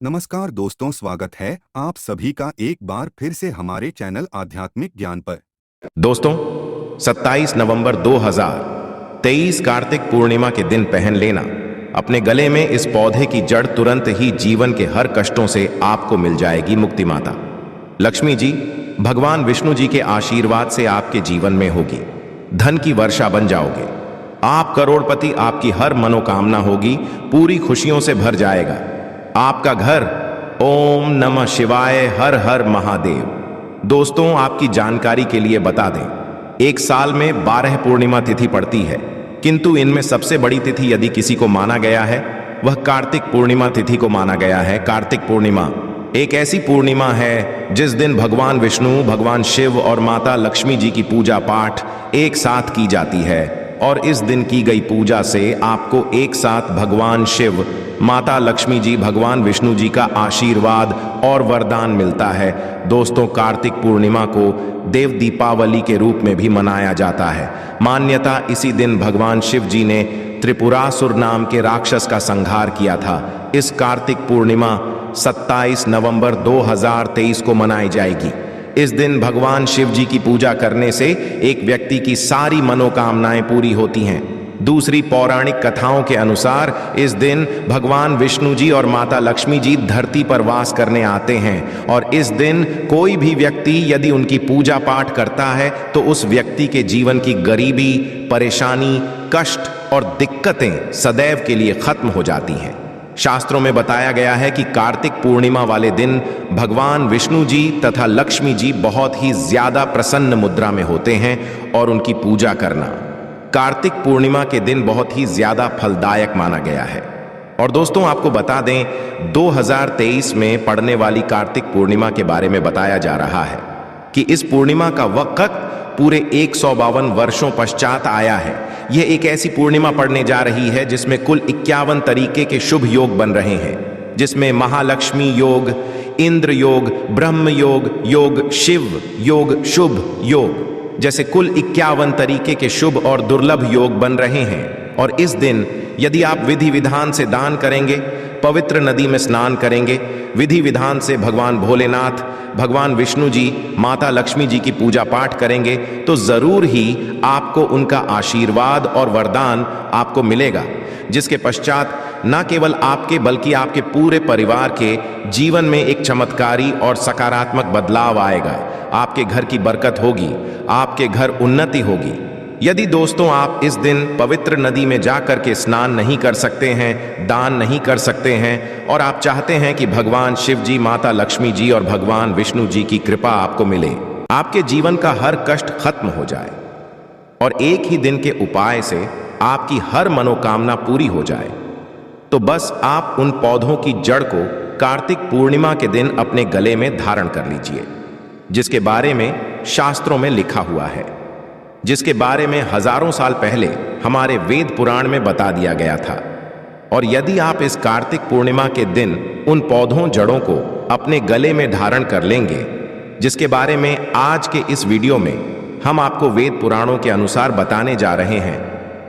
नमस्कार दोस्तों, स्वागत है आप सभी का एक बार फिर से हमारे चैनल आध्यात्मिक ज्ञान पर। दोस्तों, 27 नवंबर 2023 कार्तिक पूर्णिमा के दिन पहन लेना अपने गले में इस पौधे की जड़, तुरंत ही जीवन के हर कष्टों से आपको मिल जाएगी मुक्ति। माता लक्ष्मी जी, भगवान विष्णु जी के आशीर्वाद से आपके जीवन में होगी धन की वर्षा, बन जाओगे आप करोड़पति। आपकी हर मनोकामना होगी पूरी, खुशियों से भर जाएगा आपका घर। ओम नमः शिवाय, हर हर महादेव। दोस्तों, आपकी जानकारी के लिए बता दें, एक साल में 12 पूर्णिमा तिथि पड़ती है, किंतु इनमें सबसे बड़ी तिथि यदि किसी को माना गया है वह कार्तिक पूर्णिमा तिथि को माना गया है। कार्तिक पूर्णिमा एक ऐसी पूर्णिमा है जिस दिन भगवान विष्णु, भगवान शिव और माता लक्ष्मी जी की पूजा पाठ एक साथ की जाती है, और इस दिन की गई पूजा से आपको एक साथ भगवान शिव, माता लक्ष्मी जी, भगवान विष्णु जी का आशीर्वाद और वरदान मिलता है। दोस्तों, कार्तिक पूर्णिमा को देव दीपावली के रूप में भी मनाया जाता है। मान्यता इसी दिन भगवान शिव जी ने त्रिपुरासुर नाम के राक्षस का संहार किया था। इस कार्तिक पूर्णिमा 27 नवंबर 2023 को मनाई जाएगी। इस दिन भगवान शिव जी की पूजा करने से एक व्यक्ति की सारी मनोकामनाएं पूरी होती हैं। दूसरी पौराणिक कथाओं के अनुसार इस दिन भगवान विष्णु जी और माता लक्ष्मी जी धरती पर वास करने आते हैं, और इस दिन कोई भी व्यक्ति यदि उनकी पूजा पाठ करता है तो उस व्यक्ति के जीवन की गरीबी, परेशानी, कष्ट और दिक्कतें सदैव के लिए खत्म हो जाती हैं। शास्त्रों में बताया गया है कि कार्तिक पूर्णिमा वाले दिन भगवान विष्णु जी तथा लक्ष्मी जी बहुत ही ज्यादा प्रसन्न मुद्रा में होते हैं, और उनकी पूजा करना कार्तिक पूर्णिमा के दिन बहुत ही ज्यादा फलदायक माना गया है। और दोस्तों, आपको बता दें, 2023 में पड़ने वाली कार्तिक पूर्णिमा के बारे में बताया जा रहा है कि इस पूर्णिमा का वक्त पूरे 152 वर्षों पश्चात आया है। यह एक ऐसी पूर्णिमा पड़ने जा रही है जिसमें कुल 51 तरीके के शुभ योग बन रहे हैं, जिसमें महालक्ष्मी योग, इंद्र योग, ब्रह्म योग, योग शिव योग, शुभ योग जैसे कुल 51 तरीके के शुभ और दुर्लभ योग बन रहे हैं। और इस दिन यदि आप विधि विधान से दान करेंगे, पवित्र नदी में स्नान करेंगे, विधि विधान से भगवान भोलेनाथ, भगवान विष्णु जी, माता लक्ष्मी जी की पूजा पाठ करेंगे, तो जरूर ही आपको उनका आशीर्वाद और वरदान आपको मिलेगा, जिसके पश्चात न केवल आपके बल्कि आपके पूरे परिवार के जीवन में एक चमत्कारी और सकारात्मक बदलाव आएगा। आपके घर की बरकत होगी, आपके घर उन्नति होगी। यदि दोस्तों आप इस दिन पवित्र नदी में जाकर के स्नान नहीं कर सकते हैं, दान नहीं कर सकते हैं, और आप चाहते हैं कि भगवान शिव जी, माता लक्ष्मी जी और भगवान विष्णु जी की कृपा आपको मिले, आपके जीवन का हर कष्ट खत्म हो जाए और एक ही दिन के उपाय से आपकी हर मनोकामना पूरी हो जाए, तो बस आप उन पौधों की जड़ को कार्तिक पूर्णिमा के दिन अपने गले में धारण कर लीजिए, जिसके बारे में शास्त्रों में लिखा हुआ है, जिसके बारे में हजारों साल पहले हमारे वेद पुराण में बता दिया गया था। और यदि आप इस कार्तिक पूर्णिमा के दिन उन पौधों जड़ों को अपने गले में धारण कर लेंगे, जिसके बारे में आज के इस वीडियो में हम आपको वेद पुराणों के अनुसार बताने जा रहे हैं,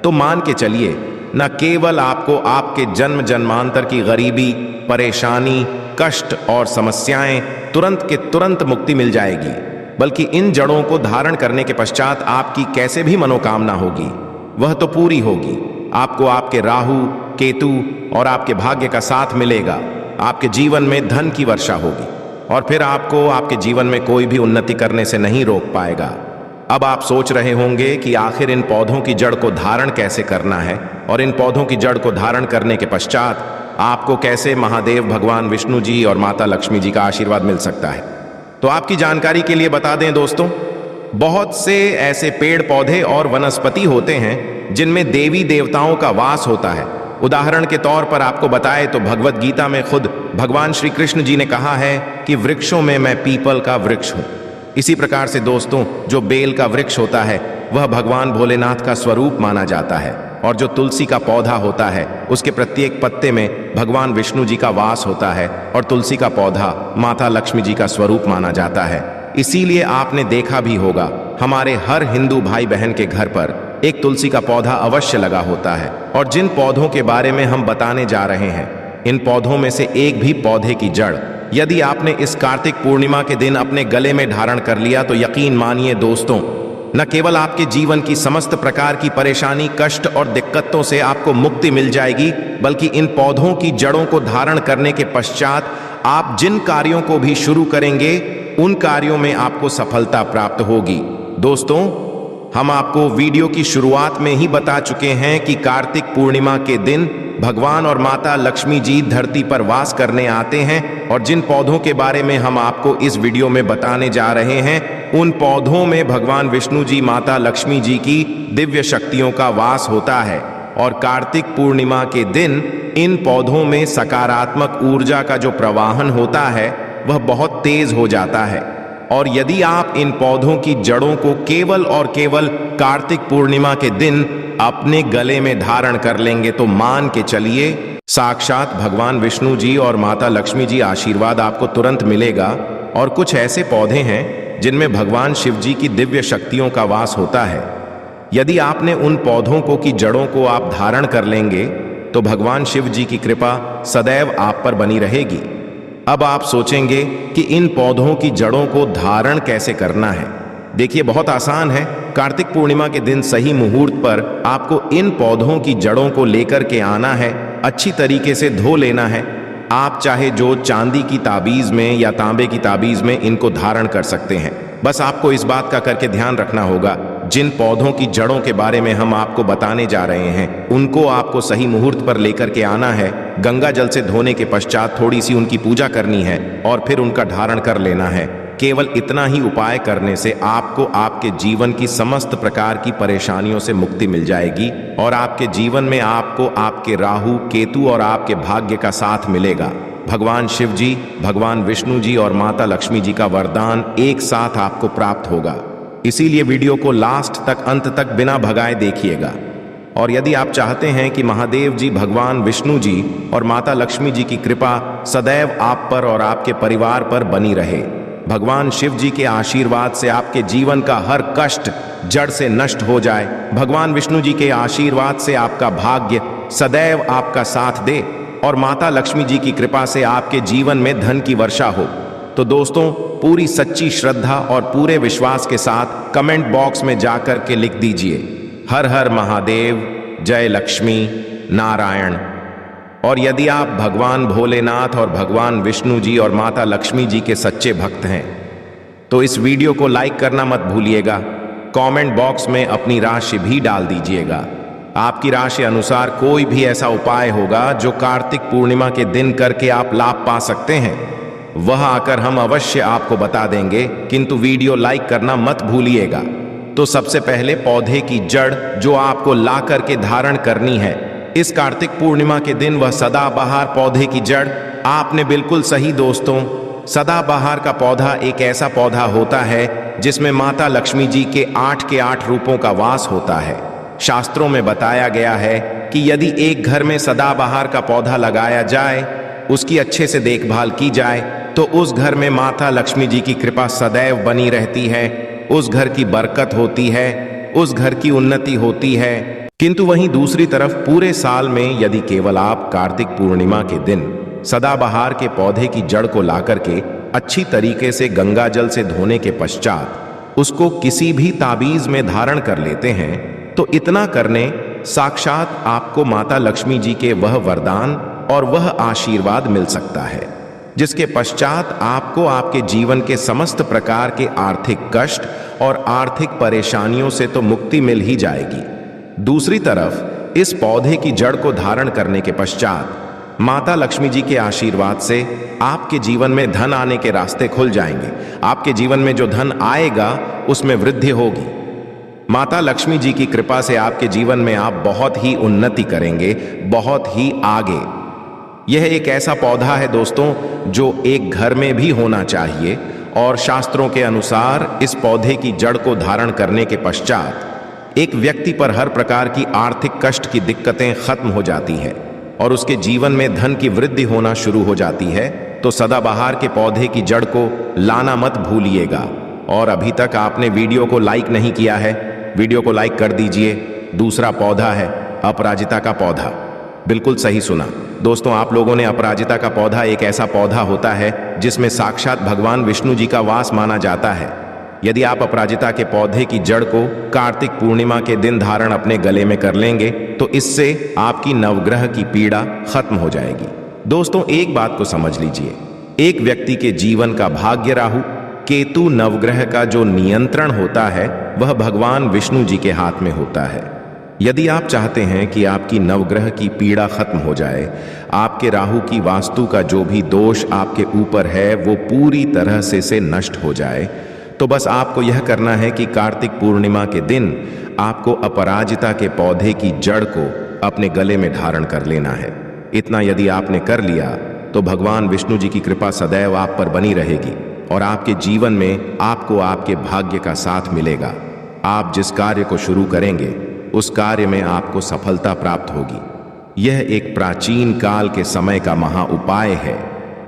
तो मान के चलिए, न केवल आपको आपके जन्म जन्मांतर की गरीबी, परेशानी, कष्ट और समस्याएं तुरंत के तुरंत मुक्ति मिल जाएगी, बल्कि इन जड़ों को धारण करने के पश्चात आपकी कैसे भी मनोकामना होगी वह तो पूरी होगी। आपको आपके राहु, केतु और आपके भाग्य का साथ मिलेगा, आपके जीवन में धन की वर्षा होगी, और फिर आपको आपके जीवन में कोई भी उन्नति करने से नहीं रोक पाएगा। अब आप सोच रहे होंगे कि आखिर इन पौधों की जड़ को धारण कैसे करना है, और इन पौधों की जड़ को धारण करने के पश्चात आपको कैसे महादेव, भगवान विष्णु जी और माता लक्ष्मी जी का आशीर्वाद मिल सकता है। तो आपकी जानकारी के लिए बता दें दोस्तों, बहुत से ऐसे पेड़ पौधे और वनस्पति होते हैं जिनमें देवी देवताओं का वास होता है। उदाहरण के तौर पर आपको बताए तो भगवत गीता में खुद भगवान श्री कृष्ण जी ने कहा है कि वृक्षों में मैं पीपल का वृक्ष हूं। इसी प्रकार से दोस्तों, जो बेल का वृक्ष होता है वह भगवान भोलेनाथ का स्वरूप माना जाता है, और जो तुलसी का पौधा होता है उसके प्रत्येक पत्ते में भगवान विष्णु जी का वास होता है, और तुलसी का पौधा माता लक्ष्मी जी का स्वरूप माना जाता है। इसीलिए आपने देखा भी होगा, हमारे हर हिंदू भाई बहन के घर पर एक तुलसी का पौधा अवश्य लगा होता है। और जिन पौधों के बारे में हम बताने जा रहे हैं इन पौधों में से एक भी पौधे की जड़ यदि आपने इस कार्तिक पूर्णिमा के दिन अपने गले में धारण कर लिया तो यकीन मानिए दोस्तों, न केवल आपके जीवन की समस्त प्रकार की परेशानी, कष्ट और दिक्कतों से आपको मुक्ति मिल जाएगी, बल्कि इन पौधों की जड़ों को धारण करने के पश्चात आप जिन कार्यों को भी शुरू करेंगे उन कार्यों में आपको सफलता प्राप्त होगी। दोस्तों, हम आपको वीडियो की शुरुआत में ही बता चुके हैं कि कार्तिक पूर्णिमा के दिन भगवान और माता लक्ष्मी जी धरती पर वास करने आते हैं, और जिन पौधों के बारे में हम आपको इस वीडियो में बताने जा रहे हैं उन पौधों में भगवान विष्णु जी, माता लक्ष्मी जी की दिव्य शक्तियों का वास होता है। और कार्तिक पूर्णिमा के दिन इन पौधों में सकारात्मक ऊर्जा का जो प्रवाहन होता है वह बहुत तेज हो जाता है। और यदि आप इन पौधों की जड़ों को केवल और केवल कार्तिक पूर्णिमा के दिन अपने गले में धारण कर लेंगे तो मान के चलिए साक्षात भगवान विष्णु जी और माता लक्ष्मी जी आशीर्वाद आपको तुरंत मिलेगा। और कुछ ऐसे पौधे हैं जिनमें भगवान शिव जी की दिव्य शक्तियों का वास होता है। यदि आपने उन पौधों को की जड़ों को आप धारण कर लेंगे तो भगवान शिव जी की कृपा सदैव आप पर बनी रहेगी। अब आप सोचेंगे कि इन पौधों की जड़ों को धारण कैसे करना है। देखिए, बहुत आसान है। कार्तिक पूर्णिमा के दिन सही मुहूर्त पर आपको इन पौधों की जड़ों को लेकर के आना है, अच्छी तरीके से धो लेना है। आप चाहे जो चांदी की ताबीज में या तांबे की ताबीज में इनको धारण कर सकते हैं। बस आपको इस बात का करके ध्यान रखना होगा, जिन पौधों की जड़ों के बारे में हम आपको बताने जा रहे हैं उनको आपको सही मुहूर्त पर लेकर के आना है। गंगा जल से धोने के पश्चात थोड़ी सी उनकी पूजा करनी है और फिर उनका धारण कर लेना है। केवल इतना ही उपाय करने से आपको आपके जीवन की समस्त प्रकार की परेशानियों से मुक्ति मिल जाएगी, और आपके जीवन में आपको आपके राहु, केतु और आपके भाग्य का साथ मिलेगा। भगवान शिव जी, भगवान विष्णु जी और माता लक्ष्मी जी का वरदान एक साथ आपको प्राप्त होगा। इसीलिए वीडियो को लास्ट तक, अंत तक बिना भगाए देखिएगा। और यदि आप चाहते हैं कि महादेव जी, भगवान विष्णु जी और माता लक्ष्मी जी की कृपा सदैव आप पर और आपके परिवार पर बनी रहे, भगवान शिव जी के आशीर्वाद से आपके जीवन का हर कष्ट जड़ से नष्ट हो जाए, भगवान विष्णु जी के आशीर्वाद से आपका भाग्य सदैव आपका साथ दे और माता लक्ष्मी जी की कृपा से आपके जीवन में धन की वर्षा हो, तो दोस्तों पूरी सच्ची श्रद्धा और पूरे विश्वास के साथ कमेंट बॉक्स में जाकर के लिख दीजिए, हर हर महादेव, जय लक्ष्मी नारायण। और यदि आप भगवान भोलेनाथ और भगवान विष्णु जी और माता लक्ष्मी जी के सच्चे भक्त हैं तो इस वीडियो को लाइक करना मत भूलिएगा। कमेंट बॉक्स में अपनी राशि भी डाल दीजिएगा। आपकी राशि अनुसार कोई भी ऐसा उपाय होगा जो कार्तिक पूर्णिमा के दिन करके आप लाभ पा सकते हैं, वह आकर हम अवश्य आपको बता देंगे, किंतु वीडियो लाइक करना मत भूलिएगा। तो सबसे पहले पौधे की जड़ जो आपको ला करके धारण करनी है इस कार्तिक पूर्णिमा के दिन, वह सदाबहार पौधे की जड़। आपने बिल्कुल सही दोस्तों, सदाबहार का पौधा एक ऐसा पौधा होता है जिसमें माता लक्ष्मी जी के 8 रूपों का वास होता है। शास्त्रों में बताया गया है कि यदि एक घर में सदाबहार का पौधा लगाया जाए, उसकी अच्छे से देखभाल की जाए, तो उस घर में माता लक्ष्मी जी की कृपा सदैव बनी रहती है, उस घर की बरकत होती है, उस घर की उन्नति होती है। किंतु वहीं दूसरी तरफ पूरे साल में यदि केवल आप कार्तिक पूर्णिमा के दिन सदाबहार के पौधे की जड़ को लाकर के अच्छी तरीके से गंगा जल से धोने के पश्चात उसको किसी भी ताबीज में धारण कर लेते हैं, तो इतना करने साक्षात आपको माता लक्ष्मी जी के वह वरदान और वह आशीर्वाद मिल सकता है, जिसके पश्चात आपको आपके जीवन के समस्त प्रकार के आर्थिक कष्ट और आर्थिक परेशानियों से तो मुक्ति मिल ही जाएगी। दूसरी तरफ इस पौधे की जड़ को धारण करने के पश्चात माता लक्ष्मी जी के आशीर्वाद से आपके जीवन में धन आने के रास्ते खुल जाएंगे। आपके जीवन में जो धन आएगा उसमें वृद्धि होगी। माता लक्ष्मी जी की कृपा से आपके जीवन में आप बहुत ही उन्नति करेंगे, बहुत ही आगे। यह एक ऐसा पौधा है दोस्तों जो एक घर में भी होना चाहिए, और शास्त्रों के अनुसार इस पौधे की जड़ को धारण करने के पश्चात एक व्यक्ति पर हर प्रकार की आर्थिक कष्ट की दिक्कतें खत्म हो जाती हैं और उसके जीवन में धन की वृद्धि होना शुरू हो जाती है। तो सदाबहार के पौधे की जड़ को लाना मत भूलिएगा। और अभी तक आपने वीडियो को लाइक नहीं किया है, वीडियो को लाइक कर दीजिए। दूसरा पौधा है अपराजिता का पौधा। बिल्कुल सही सुना दोस्तों, आप लोगों ने। अपराजिता का पौधा एक ऐसा पौधा होता है जिसमें साक्षात भगवान विष्णु जी का वास माना जाता है। यदि आप अपराजिता के पौधे की जड़ को कार्तिक पूर्णिमा के दिन धारण अपने गले में कर लेंगे तो इससे आपकी नवग्रह की पीड़ा खत्म हो जाएगी। दोस्तों, एक बात को समझ लीजिए, एक व्यक्ति के जीवन का भाग्य राहु केतु नवग्रह का जो नियंत्रण होता है वह भगवान विष्णु जी के हाथ में होता है। यदि आप चाहते हैं कि आपकी नवग्रह की पीड़ा खत्म हो जाए, आपके राहु की वास्तु का जो भी दोष आपके ऊपर है वो पूरी तरह से नष्ट हो जाए, तो बस आपको यह करना है कि कार्तिक पूर्णिमा के दिन आपको अपराजिता के पौधे की जड़ को अपने गले में धारण कर लेना है। इतना यदि आपने कर लिया तो भगवान विष्णु जी की कृपा सदैव आप पर बनी रहेगी और आपके जीवन में आपको आपके भाग्य का साथ मिलेगा। आप जिस कार्य को शुरू करेंगे उस कार्य में आपको सफलता प्राप्त होगी। यह एक प्राचीन काल के समय का महा उपाय है,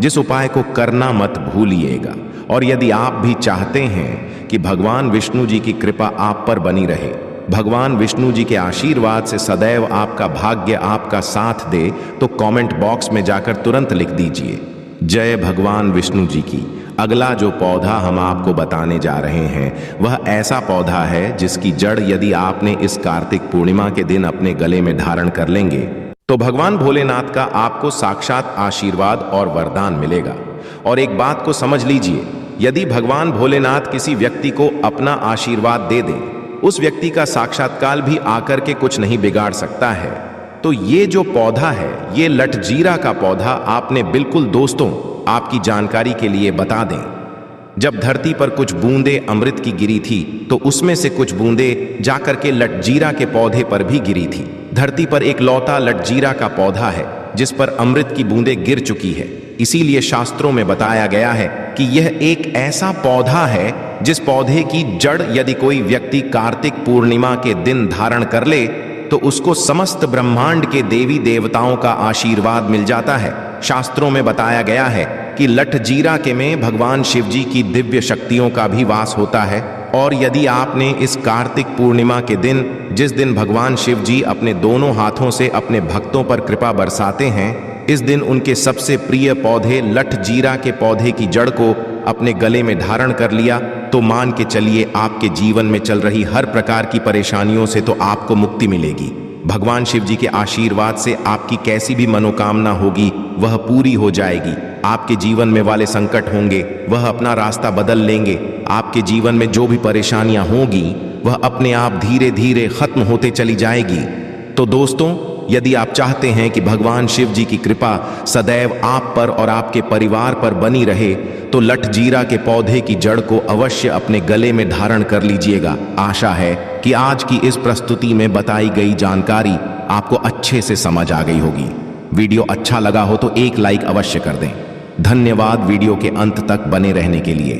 जिस उपाय को करना मत भूलिएगा। और यदि आप भी चाहते हैं कि भगवान विष्णु जी की कृपा आप पर बनी रहे, भगवान विष्णु जी के आशीर्वाद से सदैव आपका भाग्य आपका साथ दे, तो कमेंट बॉक्स में जाकर तुरंत लिख दीजिए जय भगवान विष्णु जी की। अगला जो पौधा हम आपको बताने जा रहे हैं वह ऐसा पौधा है जिसकी जड़ यदि आपने इस कार्तिक पूर्णिमा के दिन अपने गले में धारण कर लेंगे तो भगवान भोलेनाथ का आपको साक्षात आशीर्वाद और वरदान मिलेगा। और एक बात को समझ लीजिए, यदि भगवान भोलेनाथ किसी व्यक्ति को अपना आशीर्वाद दे दें, उस व्यक्ति का साक्षात्कार भी आकर के कुछ नहीं बिगाड़ सकता है। तो ये जो पौधा है, ये लठजीरा का पौधा आपने बिल्कुल दोस्तों आपकी जानकारी के लिए बता दें, जब धरती पर कुछ बूंदे अमृत की गिरी थी तो उसमें से कुछ बूंदे जाकर के लठजीरा के पौधे पर भी गिरी थी। धरती पर एक लौता लठजीरा का पौधा है जिस पर अमृत की बूंदें गिर चुकी है। इसीलिए शास्त्रों में बताया गया है कि यह एक ऐसा पौधा है जिस पौधे की जड़ यदि कोई व्यक्ति कार्तिक पूर्णिमा के दिन धारण कर ले तो उसको समस्त ब्रह्मांड के देवी देवताओं का आशीर्वाद मिल जाता है। शास्त्रों में बताया गया है कि लठजीरा के में भगवान शिव जी की दिव्य शक्तियों का भी वास होता है। और यदि आपने इस कार्तिक पूर्णिमा के दिन, जिस दिन भगवान शिव जी अपने दोनों हाथों से अपने भक्तों पर कृपा बरसाते हैं, इस दिन उनके सबसे प्रिय पौधे लठजीरा के पौधे की जड़ को अपने गले में धारण कर लिया तो मान के चलिए आपके जीवन में चल रही हर प्रकार की परेशानियों से तो आपको मुक्ति मिलेगी। भगवान शिव जी के आशीर्वाद से आपकी कैसी भी मनोकामना होगी वह पूरी हो जाएगी। आपके जीवन में वाले संकट होंगे वह अपना रास्ता बदल लेंगे। आपके जीवन में जो भी परेशानियां होंगी वह अपने आप धीरे धीरे खत्म होते चली जाएगी। तो दोस्तों, यदि आप चाहते हैं कि भगवान शिव जी की कृपा सदैव आप पर और आपके परिवार पर बनी रहे तो लठजीरा के पौधे की जड़ को अवश्य अपने गले में धारण कर लीजिएगा। आशा है कि आज की इस प्रस्तुति में बताई गई जानकारी आपको अच्छे से समझ आ गई होगी। वीडियो अच्छा लगा हो तो एक लाइक अवश्य कर दें। धन्यवाद वीडियो के अंत तक बने रहने के लिए।